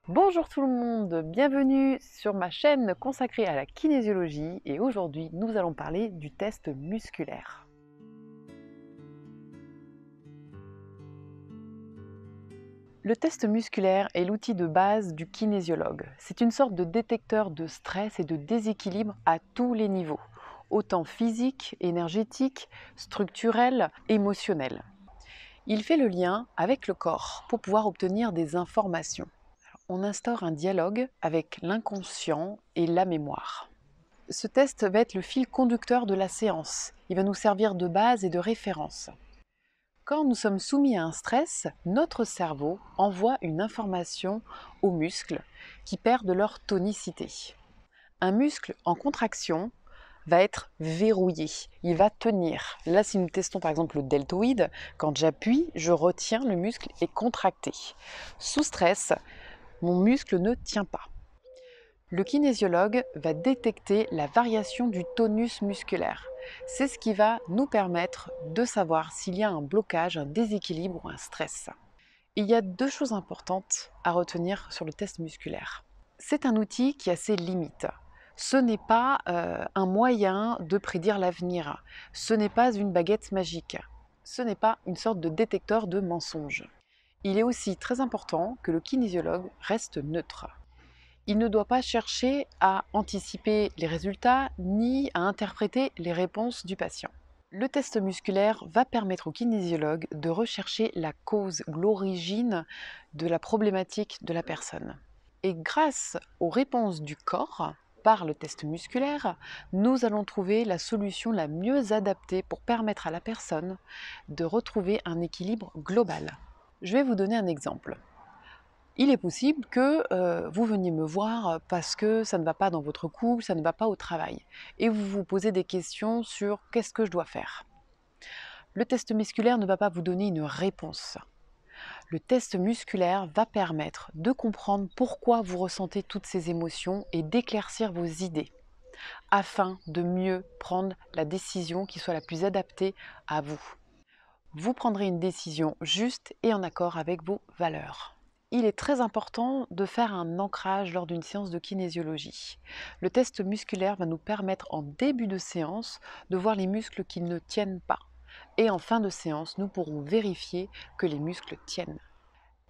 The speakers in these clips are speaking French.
Bonjour tout le monde, bienvenue sur ma chaîne consacrée à la kinésiologie et aujourd'hui nous allons parler du test musculaire. Le test musculaire est l'outil de base du kinésiologue. C'est une sorte de détecteur de stress et de déséquilibre à tous les niveaux, autant physique, énergétique, structurel, émotionnel. Il fait le lien avec le corps pour pouvoir obtenir des informations. On instaure un dialogue avec l'inconscient et la mémoire. Ce test va être le fil conducteur de la séance. Il va nous servir de base et de référence. Quand nous sommes soumis à un stress, notre cerveau envoie une information aux muscles qui perdent leur tonicité. Un muscle en contraction va être verrouillé, il va tenir. Là, si nous testons par exemple le deltoïde, quand j'appuie, je retiens, le muscle est contracté. Sous stress, mon muscle ne tient pas. Le kinésiologue va détecter la variation du tonus musculaire. C'est ce qui va nous permettre de savoir s'il y a un blocage, un déséquilibre ou un stress. Il y a deux choses importantes à retenir sur le test musculaire. C'est un outil qui a ses limites. Ce n'est pas un moyen de prédire l'avenir. Ce n'est pas une baguette magique. Ce n'est pas une sorte de détecteur de mensonges. Il est aussi très important que le kinésiologue reste neutre. Il ne doit pas chercher à anticiper les résultats ni à interpréter les réponses du patient. Le test musculaire va permettre au kinésiologue de rechercher la cause, l'origine de la problématique de la personne. Et grâce aux réponses du corps, par le test musculaire, nous allons trouver la solution la mieux adaptée pour permettre à la personne de retrouver un équilibre global. Je vais vous donner un exemple. Il est possible que vous veniez me voir parce que ça ne va pas dans votre couple, ça ne va pas au travail. Et vous vous posez des questions sur qu'est-ce que je dois faire. Le test musculaire ne va pas vous donner une réponse. Le test musculaire va permettre de comprendre pourquoi vous ressentez toutes ces émotions et d'éclaircir vos idées, afin de mieux prendre la décision qui soit la plus adaptée à vous. Vous prendrez une décision juste et en accord avec vos valeurs. Il est très important de faire un ancrage lors d'une séance de kinésiologie. Le test musculaire va nous permettre en début de séance de voir les muscles qui ne tiennent pas. Et en fin de séance, nous pourrons vérifier que les muscles tiennent.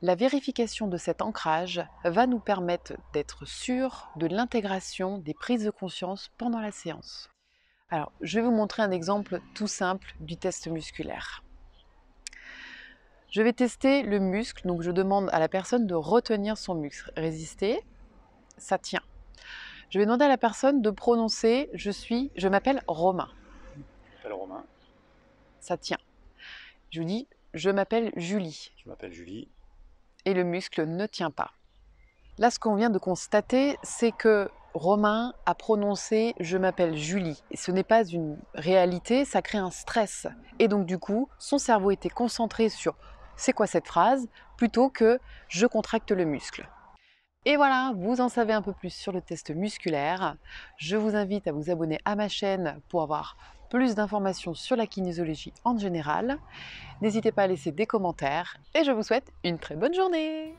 La vérification de cet ancrage va nous permettre d'être sûrs de l'intégration des prises de conscience pendant la séance. Alors, je vais vous montrer un exemple tout simple du test musculaire. Je vais tester le muscle, donc je demande à la personne de retenir son muscle. Résister, ça tient. Je vais demander à la personne de prononcer « je m'appelle Romain ». Je m'appelle Romain. Ça tient. Je vous dis « je m'appelle Julie ». Je m'appelle Julie. Et le muscle ne tient pas. Là, ce qu'on vient de constater, c'est que Romain a prononcé « je m'appelle Julie ». Et ce n'est pas une réalité, ça crée un stress. Et donc du coup, son cerveau était concentré sur « c'est quoi cette phrase ?» plutôt que « je contracte le muscle ». Et voilà, vous en savez un peu plus sur le test musculaire. Je vous invite à vous abonner à ma chaîne pour avoir plus d'informations sur la kinésiologie en général. N'hésitez pas à laisser des commentaires et je vous souhaite une très bonne journée.